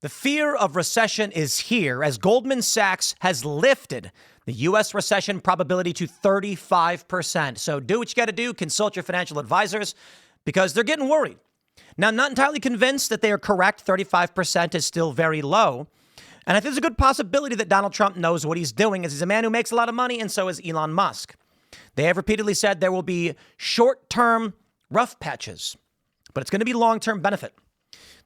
The fear of recession is here as Goldman Sachs has lifted the U.S. recession probability to 35%. So do what you got to do. Consult your financial advisors because they're getting worried. Now, I'm not entirely convinced that they are correct. 35% is still very low. And I think there's a good possibility that Donald Trump knows what he's doing as he's a man who makes a lot of money, and so is Elon Musk. They have repeatedly said there will be short-term rough patches, but it's going to be long-term benefit.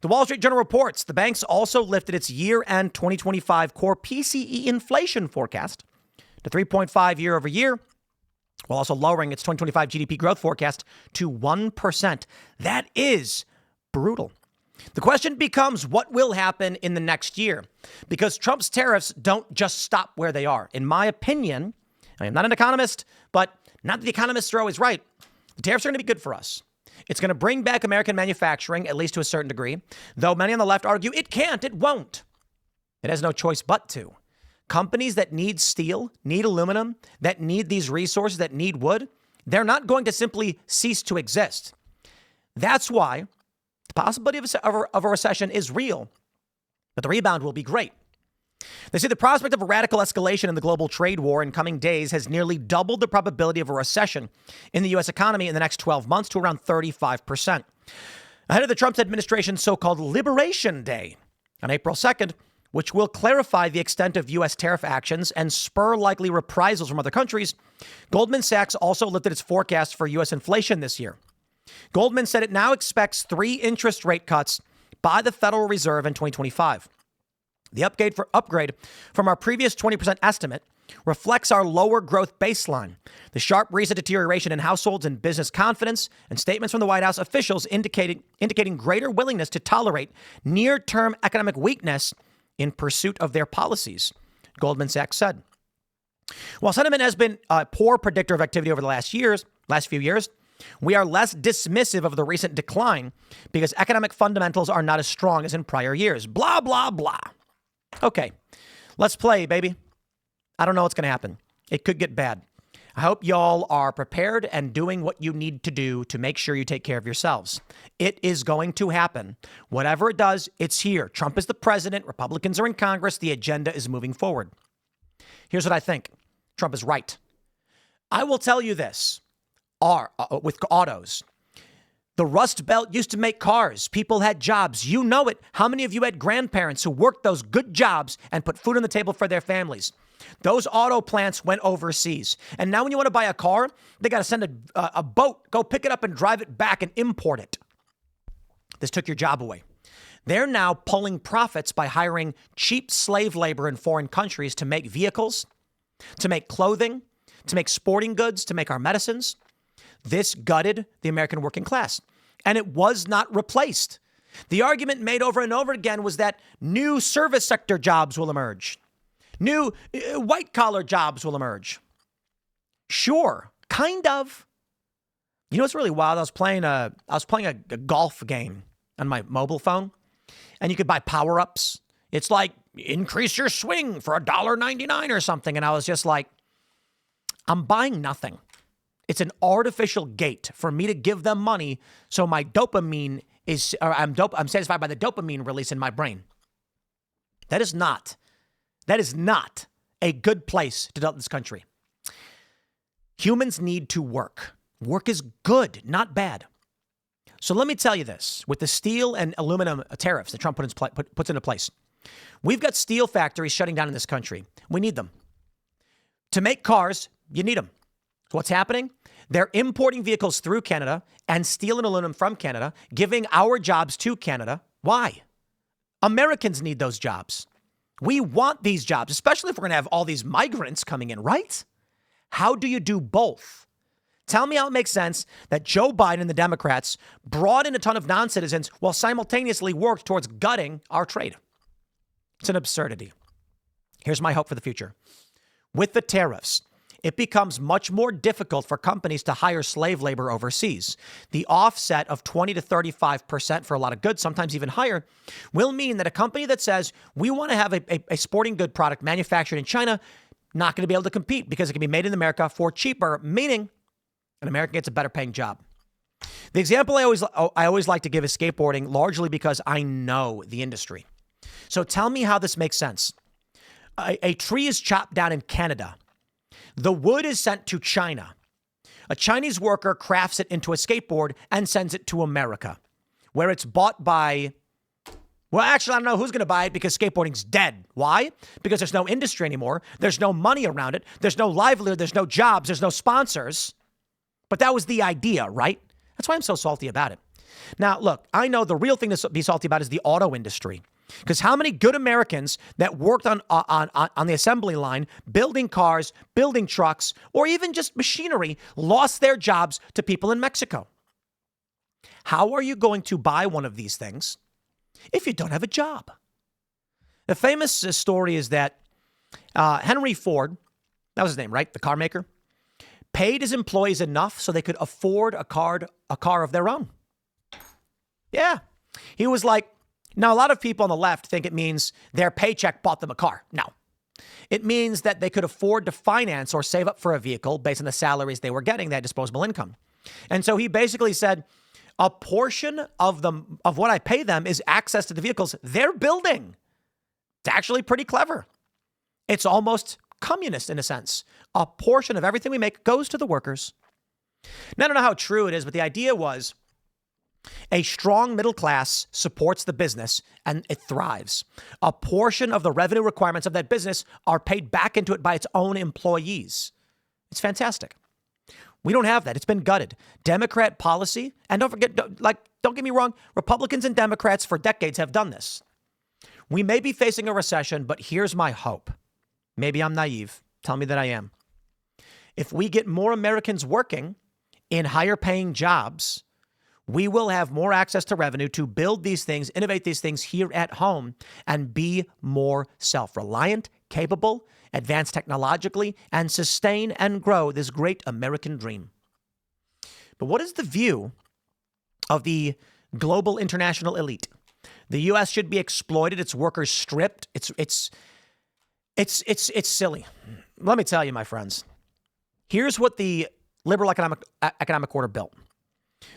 The Wall Street Journal reports the banks also lifted its year-end 2025 core PCE inflation forecast to 3.5 year over year, while also lowering its 2025 GDP growth forecast to 1%. That is brutal. The question becomes what will happen in the next year, because Trump's tariffs don't just stop where they are. In my opinion, I am not an economist, but not that the economists are always right. The tariffs are going to be good for us. It's going to bring back American manufacturing, at least to a certain degree, though many on the left argue it can't, it won't. It has no choice but to. Companies that need steel, need aluminum, that need these resources, that need wood, they're not going to simply cease to exist. That's why the possibility of a recession is real, but the rebound will be great. They say the prospect of a radical escalation in the global trade war in coming days has nearly doubled the probability of a recession in the U.S. economy in the next 12 months to around 35%. Ahead of the Trump administration's so-called Liberation Day on April 2nd, which will clarify the extent of U.S. tariff actions and spur likely reprisals from other countries, Goldman Sachs also lifted its forecast for U.S. inflation this year. Goldman said it now expects 3 interest rate cuts by the Federal Reserve in 2025. The upgrade from our previous 20% estimate reflects our lower growth baseline, the sharp recent deterioration in households and business confidence, and statements from the White House officials indicating greater willingness to tolerate near-term economic weakness in pursuit of their policies, Goldman Sachs said. While sentiment has been a poor predictor of activity over the last few years, we are less dismissive of the recent decline because economic fundamentals are not as strong as in prior years. Blah, blah, blah. Okay, let's play, baby. I don't know what's going to happen. It could get bad. I hope y'all are prepared and doing what you need to do to make sure you take care of yourselves. It is going to happen. Whatever it does, it's here. Trump is the president. Republicans are in Congress. The agenda is moving forward. Here's what I think. Trump is right. I will tell you this. With autos. The Rust Belt used to make cars. People had jobs. You know it. How many of you had grandparents who worked those good jobs and put food on the table for their families? Those auto plants went overseas. And now when you want to buy a car, they got to send a boat, go pick it up and drive it back and import it. This took your job away. They're now pulling profits by hiring cheap slave labor in foreign countries to make vehicles, to make clothing, to make sporting goods, to make our medicines. This gutted the American working class, and it was not replaced. The argument made over and over again was that new service sector jobs will emerge. New white-collar jobs will emerge. Sure, kind of. You know what's really wild? I was playing a golf game on my mobile phone, and you could buy power-ups. It's like, increase your swing for $1.99 or something. And I was just like, I'm buying nothing. It's an artificial gate for me to give them money so my dopamine is, or I'm satisfied by the dopamine release in my brain. That is not a good place to develop this country. Humans need to work. Work is good, not bad. So let me tell you this. With the steel and aluminum tariffs that Trump puts into place, we've got steel factories shutting down in this country. We need them. To make cars, you need them. So what's happening? They're importing vehicles through Canada and steel and aluminum from Canada, giving our jobs to Canada. Why? Americans need those jobs. We want these jobs, especially if we're going to have all these migrants coming in, right? How do you do both? Tell me how it makes sense that Joe Biden and the Democrats brought in a ton of non-citizens while simultaneously worked towards gutting our trade. It's an absurdity. Here's my hope for the future. With the tariffs, it becomes much more difficult for companies to hire slave labor overseas. The offset of 20 to 35% for a lot of goods, sometimes even higher, will mean that a company that says we want to have a sporting good product manufactured in China, not going to be able to compete because it can be made in America for cheaper, meaning an American gets a better paying job. The example I always like to give is skateboarding, largely because I know the industry. So tell me how this makes sense. A tree is chopped down in Canada. The wood is sent to China. A Chinese worker crafts it into a skateboard and sends it to America, where it's bought by, well, actually, I don't know who's going to buy it because skateboarding's dead. Why? Because there's no industry anymore. There's no money around it. There's no livelihood. There's no jobs. There's no sponsors. But that was the idea, right? That's why I'm so salty about it. Now, look, I know the real thing to be salty about is the auto industry. Because how many good Americans that worked on the assembly line, building cars, building trucks, or even just machinery, lost their jobs to people in Mexico? How are you going to buy one of these things if you don't have a job? The famous story is that Henry Ford, that was his name, right? The car maker, paid his employees enough so they could afford a car of their own. Yeah. He was like, now, a lot of people on the left think it means their paycheck bought them a car. No. It means that they could afford to finance or save up for a vehicle based on the salaries they were getting, that disposable income. And so he basically said, a portion of what I pay them is access to the vehicles they're building. It's actually pretty clever. It's almost communist in a sense. A portion of everything we make goes to the workers. Now, I don't know how true it is, but the idea was, a strong middle class supports the business and it thrives. A portion of the revenue requirements of that business are paid back into it by its own employees. It's fantastic. We don't have that. It's been gutted. Democrat policy, and don't get me wrong, Republicans and Democrats for decades have done this. We may be facing a recession, but here's my hope. Maybe I'm naive. Tell me that I am. If we get more Americans working in higher paying jobs, we will have more access to revenue to build these things, innovate these things here at home, and be more self-reliant, capable, advance technologically, and sustain and grow this great American dream. But what is the view of the global international elite? The U.S. should be exploited, its workers stripped. It's silly. Let me tell you, my friends. Here's what the liberal economic order built.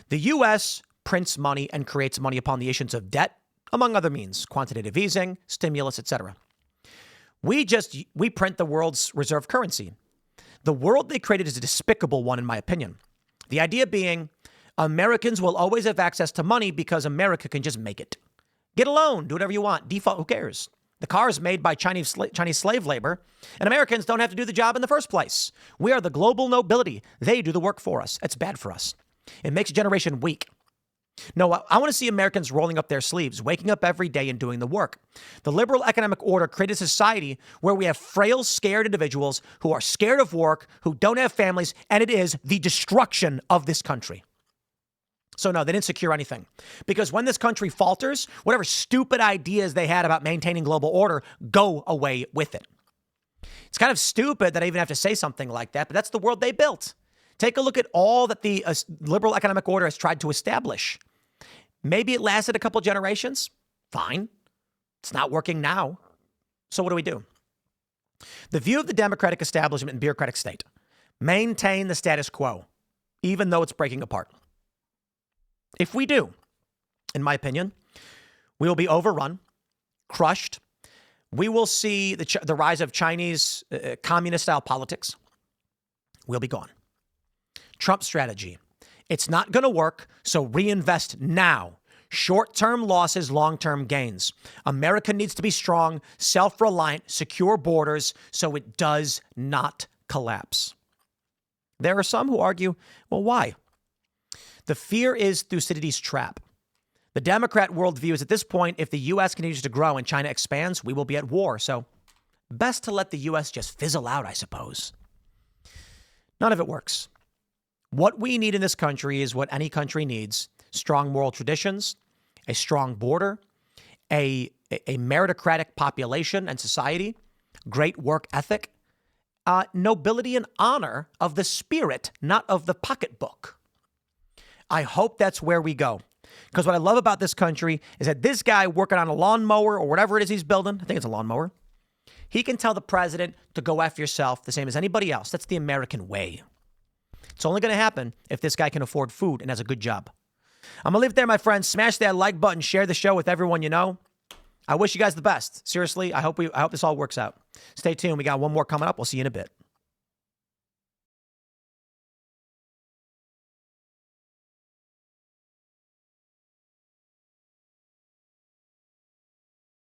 The U.S. prints money and creates money upon the issuance of debt, among other means, quantitative easing, stimulus, etc. We print the world's reserve currency. The world they created is a despicable one, in my opinion. The idea being Americans will always have access to money because America can just make it. Get a loan, do whatever you want, default, who cares? The car is made by Chinese slave labor, and Americans don't have to do the job in the first place. We are the global nobility. They do the work for us. That's bad for us. It makes a generation weak. No, I want to see Americans rolling up their sleeves, waking up every day and doing the work. The liberal economic order created a society where we have frail, scared individuals who are scared of work, who don't have families, and it is the destruction of this country. So no, they didn't secure anything. Because when this country falters, whatever stupid ideas they had about maintaining global order go away with it. It's kind of stupid that I even have to say something like that, but that's the world they built. Take a look at all that the liberal economic order has tried to establish. Maybe it lasted a couple generations. Fine. It's not working now. So what do we do? The view of the democratic establishment and bureaucratic state: maintain the status quo, even though it's breaking apart. If we do, in my opinion, we will be overrun, crushed. We will see the rise of Chinese communist-style politics. We'll be gone. Trump strategy: it's not going to work, so reinvest now. Short-term losses, long-term gains. America needs to be strong, self-reliant, secure borders so it does not collapse. There are some who argue, well, why? The fear is Thucydides' trap. The Democrat worldview is at this point, if the U.S. continues to grow and China expands, we will be at war. So best to let the U.S. just fizzle out, I suppose. None of it works. What we need in this country is what any country needs: strong moral traditions, a strong border, a meritocratic population and society, great work ethic, nobility and honor of the spirit, not of the pocketbook. I hope that's where we go. Because what I love about this country is that this guy working on a lawnmower or whatever it is he's building, I think it's a lawnmower, he can tell the president to go after yourself the same as anybody else. That's the American way. It's only going to happen if this guy can afford food and has a good job. I'm going to leave it there, my friends. Smash that like button. Share the show with everyone you know. I wish you guys the best. Seriously, I hope this all works out. Stay tuned. We got one more coming up. We'll see you in a bit.